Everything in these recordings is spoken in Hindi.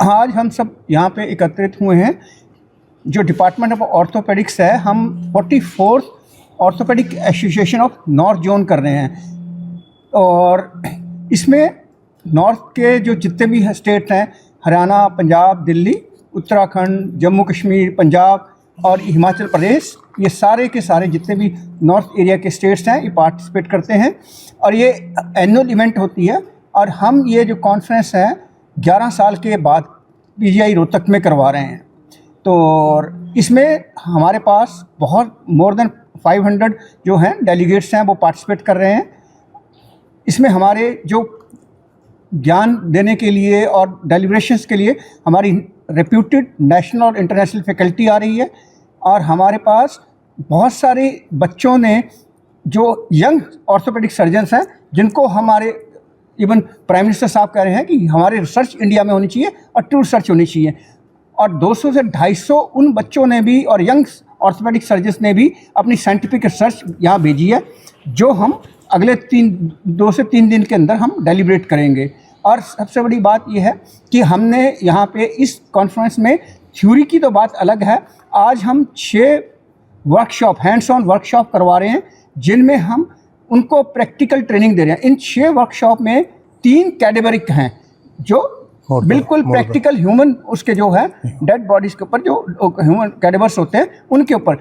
आज हम सब यहाँ पे एकत्रित हुए हैं। जो डिपार्टमेंट ऑफ ऑर्थोपेडिक्स है, हम 44th orthopaedic association of north zone कर रहे हैं और इसमें नॉर्थ के जो जितने भी स्टेट हैं, हरियाणा, पंजाब, दिल्ली, उत्तराखंड, जम्मू कश्मीर, पंजाब और हिमाचल प्रदेश, ये सारे के सारे जितने भी नॉर्थ एरिया के स्टेट्स हैं ये पार्टिसिपेट करते हैं और ये एनुअल इवेंट होती है। और हम ये जो कॉन्फ्रेंस है 11 साल के बाद पीजीआई रोहतक में करवा रहे हैं। तो इसमें हमारे पास बहुत मोर देन 500 जो हैं डेलीगेट्स हैं वो पार्टिसिपेट कर रहे हैं। इसमें हमारे जो ज्ञान देने के लिए और डेलिब्रेशंस के लिए हमारी रेप्यूटेड नेशनल और इंटरनेशनल फैकल्टी आ रही है और हमारे पास बहुत सारे बच्चों ने जो यंग ऑर्थोपेडिक सर्जन्स हैं जिनको हमारे इवन प्राइम मिनिस्टर साहब कह रहे हैं कि हमारी रिसर्च इंडिया में होनी चाहिए और ट्रू रिसर्च होनी चाहिए। और 200 से 250 उन बच्चों ने भी और यंग ऑर्थोपेडिक सर्जन्स ने भी अपनी साइंटिफिक रिसर्च यहाँ भेजी है, जो हम अगले 2 से 3 दिन के अंदर हम डेलिब्रेट करेंगे। और सबसे बड़ी बात यह है कि हमने यहाँ पे इस कॉन्फ्रेंस में थ्योरी की तो बात अलग है, आज हम 6 वर्कशॉप, हैंड्स ऑन वर्कशॉप करवा रहे हैं जिनमें हम उनको प्रैक्टिकल ट्रेनिंग दे रहे हैं। इन 6 वर्कशॉप में 3 कैटेगरी हैं जो बिल्कुल प्रैक्टिकल ह्यूमन उसके जो है डेड बॉडीज़ के ऊपर जो ह्यूमन कैडेवर्स होते हैं उनके ऊपर।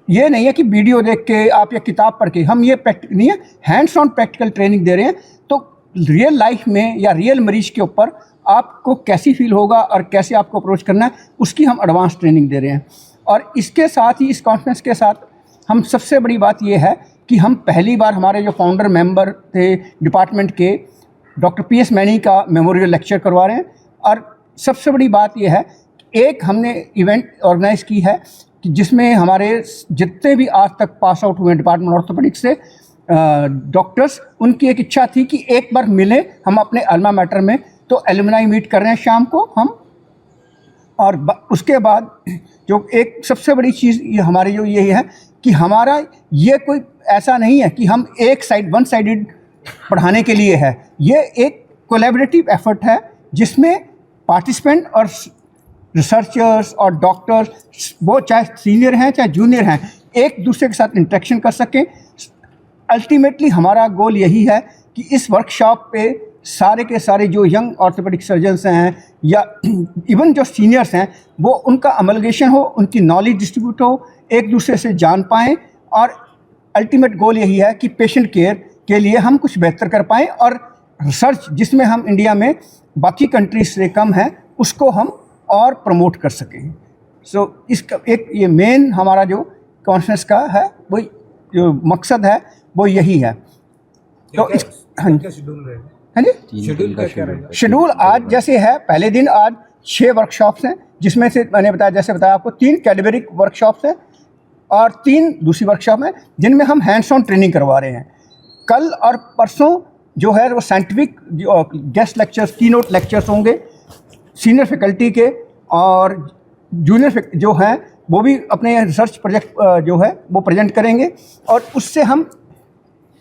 ये नहीं है कि वीडियो देख के आप या किताब पढ़ के, हम ये प्रैक्टिकल नहीं है, हैंड्स ऑन प्रैक्टिकल ट्रेनिंग दे रहे हैं। तो रियल लाइफ में या रियल मरीज के ऊपर आपको कैसी फील होगा और कैसे आपको अप्रोच करना है उसकी हम एडवांस ट्रेनिंग दे रहे हैं। और इसके साथ ही इस कॉन्फ्रेंस के साथ हम सबसे बड़ी बात ये है कि हम पहली बार हमारे जो फाउंडर मेंबर थे डिपार्टमेंट के डॉक्टर PS मैनी का मेमोरियल लेक्चर करवा रहे हैं। और सबसे बड़ी बात यह है एक हमने इवेंट ऑर्गेनाइज की है कि जिसमें हमारे जितने भी आज तक पास आउट हुए डिपार्टमेंट ऑर्थोपेडिक्स से डॉक्टर्स, उनकी एक इच्छा थी कि एक बार मिलें हम अपने अल्मा मैटर में। तो एलुमनाई मीट कर रहे हैं शाम को हम। और उसके बाद जो एक सबसे बड़ी चीज़ ये हमारी जो यही है कि हमारा ये कोई ऐसा नहीं है कि हम वन साइडेड पढ़ाने के लिए है, ये एक कोलैबोरेटिव एफर्ट है जिसमें पार्टिसिपेंट और रिसर्चर्स और डॉक्टर्स, वो चाहे सीनियर हैं चाहे जूनियर हैं, एक दूसरे के साथ इंटरेक्शन कर सकें। अल्टीमेटली हमारा गोल यही है कि इस वर्कशॉप पे सारे के सारे जो यंग ऑर्थोपेडिक सर्जन्स हैं या इवन जो सीनियर्स हैं वो उनका अमलगेशन हो, उनकी नॉलेज डिस्ट्रीब्यूट हो, एक दूसरे से जान पाएँ। और अल्टीमेट गोल यही है कि पेशेंट केयर के लिए हम कुछ बेहतर कर पाएँ और रिसर्च जिसमें हम इंडिया में बाकी कंट्रीज से कम है उसको हम और प्रमोट कर सकें। सो इसका एक ये मेन हमारा जो कॉन्फ्रेंस का है वो जो मकसद है वो यही है। तो इस हाँ जी शेड्यूल आज जैसे है, पहले दिन आज 6 वर्कशॉप्स हैं जिसमें से मैंने बताया, जैसे बताया आपको 3 कैटेगरी वर्कशॉप्स हैं और 3 दूसरी वर्कशॉप हैं जिनमें हम हैंड्स ऑन ट्रेनिंग करवा रहे हैं। कल और परसों जो है वो scientific guest lectures, keynote lectures होंगे सीनियर फैकल्टी के, और जूनियर जो हैं वो भी अपने रिसर्च प्रोजेक्ट जो है वो प्रेजेंट करेंगे। और उससे हम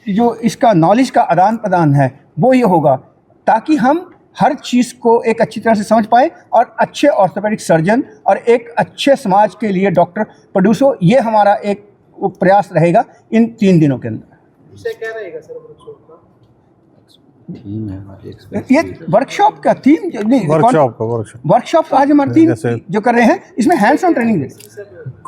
जो इसका नॉलेज का आदान प्रदान है वो ये होगा ताकि हम हर चीज़ को एक अच्छी तरह से समझ पाए और अच्छे ऑर्थोपेडिक सर्जन और एक अच्छे समाज के लिए डॉक्टर प्रोड्यूस हो। ये हमारा एक प्रयास रहेगा इन 3 दिनों के अंदर। क्या रहेगा सर वर्कशॉप का थीम है हमारी? ये वर्कशॉप का थीम वर्कशॉप आज हमारे 3 जो कर रहे हैं इसमें हैंड्स ऑन ट्रेनिंग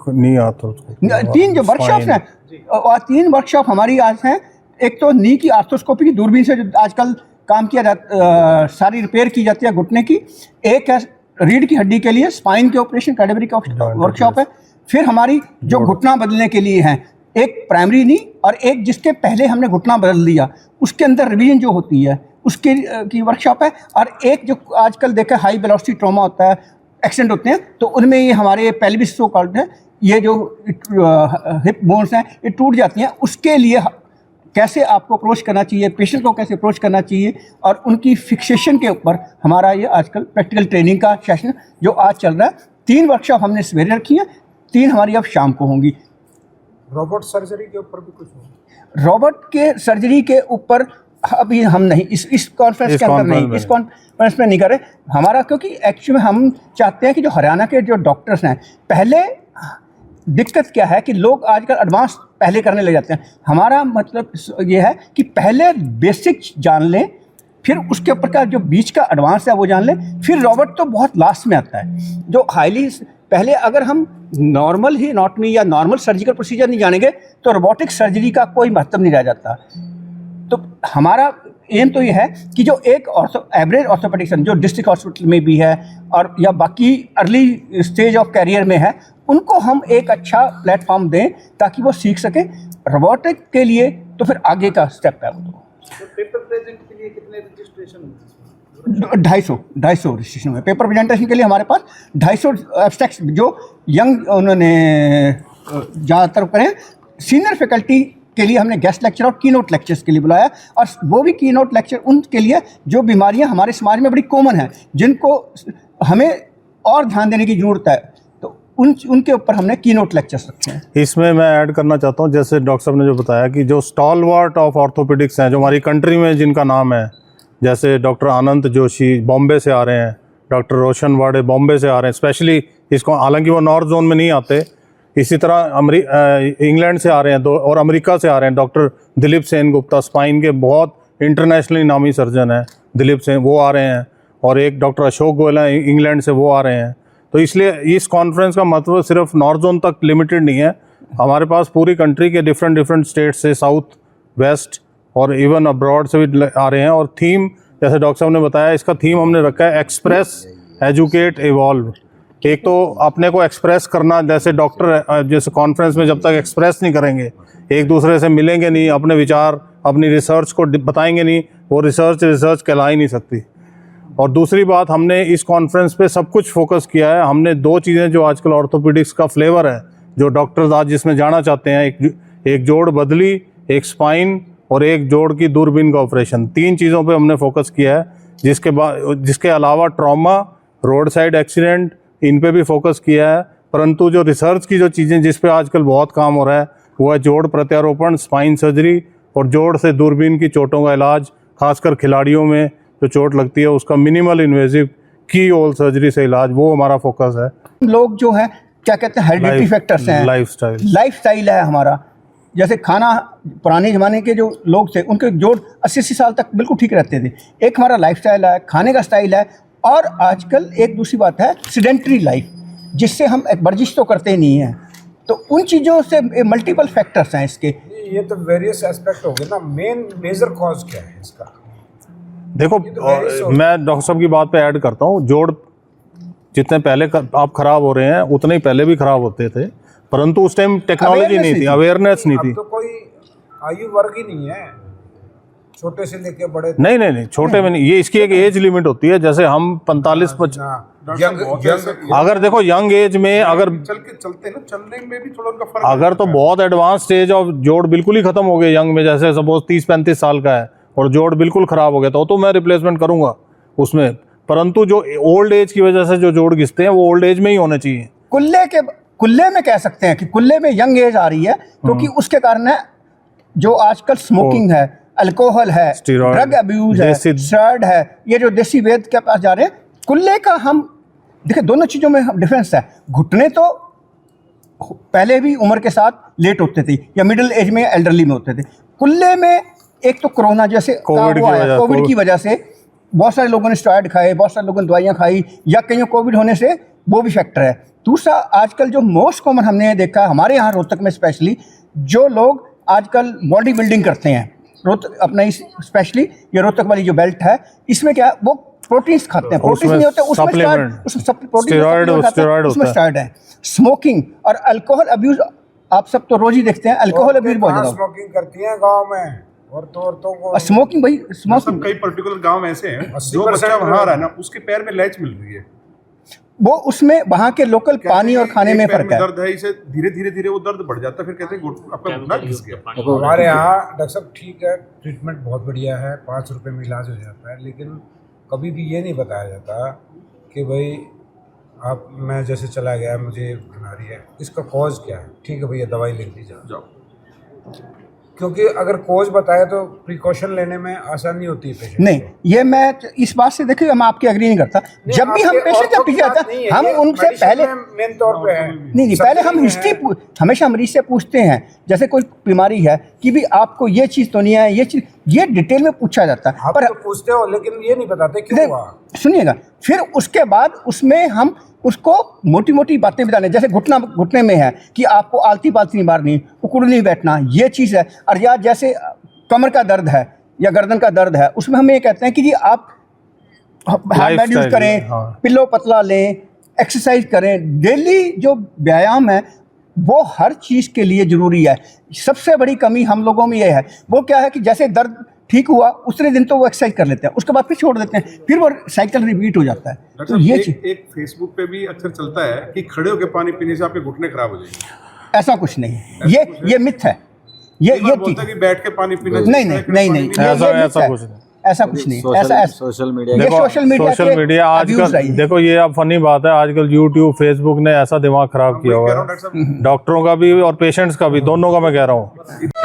नहीं आता उसको 3 जो वर्कशॉप हैं और 3 वर्कशॉप हमारी आज हैं। एक तो नी की आर्थोस्कोपी की दूरबीन से जो आजकल काम किया जाता, सारी रिपेयर की जाती है घुटने की। एक है रीढ़ की हड्डी के लिए स्पाइन के ऑपरेशन कैटेगरी का वर्कशॉप है। फिर हमारी जो घुटना बदलने के लिए हैं, एक प्राइमरी नी और एक जिसके पहले हमने घुटना बदल दिया उसके अंदर रिवीजन जो होती है उसके की वर्कशॉप है। और एक जो आजकल देखा हाई वेलोसिटी ट्रॉमा होता है, एक्सीडेंट होते हैं, तो उनमें ये हमारे पेल्विस सो कॉल्ड है, ये जो हिप बोन्स हैं ये टूट जाती हैं, उसके लिए कैसे आपको अप्रोच करना चाहिए, पेशेंट को कैसे अप्रोच करना चाहिए और उनकी फिक्सेशन के ऊपर हमारा ये आजकल प्रैक्टिकल ट्रेनिंग का सेशन जो आज चल रहा है। 3 वर्कशॉप हमने सवेरे रखी हैं, 3 हमारी अब शाम को होंगी। रोबोट सर्जरी के ऊपर भी कुछ होगा? रोबोट के सर्जरी के ऊपर अभी हम नहीं इस कॉन्फ्रेंस के अंदर नहीं, इस कॉन्फ्रेंस में नहीं कर रहे हमारा, क्योंकि एक्चुअली में हम चाहते हैं कि जो हरियाणा के जो डॉक्टर्स हैं, पहले दिक्कत क्या है कि लोग आजकल एडवांस पहले करने लग जाते हैं। हमारा मतलब ये है कि पहले बेसिक जान लें, फिर उसके ऊपर का जो बीच का एडवांस है वो जान लें, फिर रोबोट तो बहुत लास्ट में आता है। जो हाईली पहले अगर हम नॉर्मल ही एनाटॉमी या नॉर्मल सर्जिकल प्रोसीजर नहीं जानेंगे तो रोबोटिक सर्जरी का कोई महत्व नहीं रह जाता। तो हमारा एम तो ये है कि जो एक एवरेज ऑर्थोपेडिक सर्जन जो डिस्ट्रिक्ट हॉस्पिटल में भी है और या बाकी अर्ली स्टेज ऑफ कैरियर में है, उनको हम एक अच्छा प्लेटफॉर्म दें ताकि वो सीख सकें रोबोटिक के लिए। तो फिर आगे का स्टेप है वो। तो पेपर प्रेजेंट के लिए कितने रजिस्ट्रेशन होंगे? 250 रजिस्ट्रेशन है। पेपर प्रेजेंटेशन के लिए हमारे पास 250 एब्स्ट्रैक्ट्स जो यंग उन्होंने ज़्यादातर करें। सीनियर फैकल्टी के लिए हमने गेस्ट लेक्चर और कीनोट लेक्चर्स के लिए बुलाया, और वो भी कीनोट लेक्चर उनके लिए जो बीमारियां हमारे समाज में बड़ी कॉमन हैं, जिनको हमें और ध्यान देने की ज़रूरत है, तो उनके ऊपर हमने कीनोट लेक्चर्स रखे हैं। इसमें मैं ऐड करना चाहता हूँ, जैसे डॉक्टर साहब ने जो बताया कि जो स्टॉलवर्ट ऑफ ऑर्थोपेडिक्स हैं जो हमारी कंट्री में जिनका नाम है, जैसे डॉक्टर अनंत जोशी बॉम्बे से आ रहे हैं, डॉक्टर रोशन वाड़े बॉम्बे से आ रहे हैं स्पेशली इसको, हालांकि वो नॉर्थ जोन में नहीं आते। इसी तरह इंग्लैंड से आ रहे हैं और अमेरिका से आ रहे हैं डॉक्टर दिलीप सेन गुप्ता, स्पाइन के बहुत इंटरनेशनली नामी सर्जन हैं दिलीप सेन, वो आ रहे हैं, और एक डॉक्टर अशोक गोयल हैं इंग्लैंड से, वो आ रहे हैं। तो इसलिए इस कॉन्फ्रेंस का मतलब सिर्फ नॉर्थ जोन तक लिमिटेड नहीं है, हमारे पास पूरी कंट्री के डिफरेंट स्टेट से, साउथ वेस्ट और इवन अब्रॉड से भी आ रहे हैं। और थीम जैसे डॉक्टर साहब ने बताया, इसका थीम हमने रखा है एक्सप्रेस, एजुकेट, इवॉल्व। एक तो अपने को एक्सप्रेस करना, जैसे डॉक्टर जैसे कॉन्फ्रेंस में जब तक एक्सप्रेस नहीं करेंगे, एक दूसरे से मिलेंगे नहीं, अपने विचार अपनी रिसर्च को बताएंगे नहीं, वो रिसर्च कहला ही नहीं सकती। और दूसरी बात, हमने इस कॉन्फ्रेंस पे सब कुछ फोकस किया है। हमने 2 चीज़ें जो आजकल ऑर्थोपेडिक्स का फ्लेवर है, जो डॉक्टर्स आज जिसमें जाना चाहते हैं, एक जोड़ बदली, एक स्पाइन और एक जोड़ की दूरबीन का ऑपरेशन, 3 चीज़ों पे हमने फोकस किया है। जिसके अलावा ट्रॉमा, रोड साइड एक्सीडेंट, इन पे भी फोकस किया है। परंतु जो रिसर्च की जो चीज़ें जिस पे आजकल बहुत काम हो रहा है वो है जोड़ प्रत्यारोपण, स्पाइन सर्जरी, और जोड़ से दूरबीन की चोटों का इलाज, खासकर खिलाड़ियों में जो चोट लगती है उसका मिनिमल इन्वेजिव की होल सर्जरी से इलाज, वो हमारा फोकस है। लोग जो हैं क्या कहते हैं हेरिडिटरी फैक्टर्स हैं, लाइफस्टाइल है हमारा। जैसे खाना, पुराने ज़माने के जो लोग थे उनके जोड़ 80 साल तक बिल्कुल ठीक रहते थे। एक हमारा लाइफस्टाइल है, खाने का स्टाइल है, और आजकल एक दूसरी बात है सीडेंटरी लाइफ, जिससे हम एक वर्जिश तो करते ही नहीं हैं। तो उन चीज़ों से मल्टीपल फैक्टर्स हैं इसके। ये तो वेरियस एस्पेक्ट हो गए ना, मेजर कॉज क्या है इसका? देखो मैं डॉक्टर साहब की बात पे ऐड करता हूँ, जोड़ जितने पहले आप खराब हो रहे हैं उतने ही पहले भी खराब होते थे, परंतु उस टाइम टेक्नोलॉजी नहीं थी, अवेयरनेस नहीं थी। अब तो कोई आयु वर्ग ही नहीं है, छोटे से लेके बड़े। नहीं छोटे में नहीं, ये इसकी एक एज लिमिट होती है। जैसे हम 45 अगर देखो यंग एज में अगर चलते ना, चलने में भी थोड़ा उनका फर्क, अगर तो बहुत एडवांस स्टेज ऑफ जोड़ बिल्कुल ही खत्म हो गए यंग में, जैसे सपोज 30-35 साल का है और जोड़ बिल्कुल खराब हो गया तो मैं रिप्लेसमेंट करूंगा उसमें। परंतु जो ओल्ड एज की वजह से जो जोड़ घिसते हैं वो ओल्ड एज में ही होने चाहिए। कुल्ले में कह सकते हैं कि कुल्ले में यंग एज आ रही है, क्योंकि उसके कारण है जो आजकल स्मोकिंग है, अल्कोहल है, ड्रग अब्यूज है, स्टेरॉयड है, ये जो देसी वैद्य के पास जा रहे हैं। कुल्ले का हम देखिए दोनों चीज़ों में डिफरेंस है। घुटने तो पहले भी उम्र के साथ लेट होते थे या मिडिल एज में एल्डरली में होते थे। कुल्ले में एक तो कोरोना जैसे कोविड की वजह से बहुत सारे लोगों ने स्टेरॉयड खाए, बहुत सारे लोगों ने दवाइयाँ खाई, या कहीं कोविड होने से वो भी फैक्टर है। दूसरा, आजकल जो मोस्ट कॉमन हमने देखा हमारे यहाँ रोहतक में स्पेशली, जो लोग आजकल बॉडी बिल्डिंग करते हैं, रोहतक अपना स्पेशली ये रोहतक वाली जो बेल्ट है, इसमें क्या वो प्रोटीन्स खाते हैं, प्रोटीन नहीं होते उसमें स्टेरॉयड है। स्मोकिंग और अल्कोहल अब्यूज आप सब तो रोज ही देखते हैं, अल्कोहल अब्यूज बहुत ज़्यादा स्मोकिंग करती हैं गांव में, औरतों को स्मोकिंग भाई स्मोकिंग कई पर्टिकुलर गांव ऐसे हैं जो बच्चा वहाँ रहा ना उसके पैर में लैच मिल रही है, वो उसमें वहाँ के लोकल पानी और खाने में फर्क है। दर्द है, इसे धीरे वो दर्द बढ़ जाता है, फिर कहते हैं आपका घुटना घिस गया। हमारे यहाँ डॉक्टर साहब ठीक है, ट्रीटमेंट बहुत बढ़िया है, 5 रुपए में इलाज हो जाता है, लेकिन कभी भी ये नहीं बताया जाता कि भाई आप, मैं जैसे चला गया मुझे बीमारी है, इसका कॉज क्या है, ठीक है भैया दवाई लिख दी जाओ, क्योंकि अगर कोच बताए तो प्रिकॉशन लेने में आसानी होती है पेशेंट नहीं, ये मैं इस बात से देखिए मैं आपकी एग्री नहीं करता। जब भी हम पेशेंट जब पीछे आता है हम उनसे पहले मेन तौर पे है नहीं पहले हम हिस्ट्री हमेशा मरीज से पूछते हैं। जैसे कोई बीमारी है कि भी आपको ये चीज़ तो नहीं है, ये चीज़, ये डिटेल में पूछा जाता है। आप पर तो पूछते हो लेकिन ये नहीं बताते क्यों हुआ। सुनिएगा, फिर उसके बाद उसमें हम उसको मोटी मोटी बातें बताने, जैसे घुटने में है कि आपको आलती पालती नहीं मारनी, उकड़ नहीं बैठना, ये चीज़ है। और या जैसे कमर का दर्द है या गर्दन का दर्द है, उसमें हम ये कहते हैं कि जी आप हैंड यूज़ करें, पिल्लो पतला लें, एक्सरसाइज करें। डेली जो व्यायाम है वो हर चीज़ के लिए ज़रूरी है। सबसे बड़ी कमी हम लोगों में ये है, वो क्या है कि जैसे दर्द ठीक हुआ उतने दिन तो वो एक्सरसाइज कर लेते हैं, उसके बाद फिर छोड़ देते हैं, फिर वो साइकिल रिपीट हो जाता है। तो ये एक फेसबुक पे भी अक्सर चलता है कि खड़े होकर पानी पीने से आपके घुटने खराब हो जाएंगे। ऐसा कुछ नहीं है, ये मिथ है। ये बोलता है कि बैठ के पानी पीना नहीं, ऐसा कुछ नहीं। ऐसा सोशल मीडिया ये सोशल मीडिया आजकल देखो, ये अब फनी बात है, आजकल यूट्यूब फेसबुक ने ऐसा दिमाग खराब किया हुआ है, डॉक्टरों का भी और पेशेंट्स का भी, दोनों का मैं कह रहा हूँ।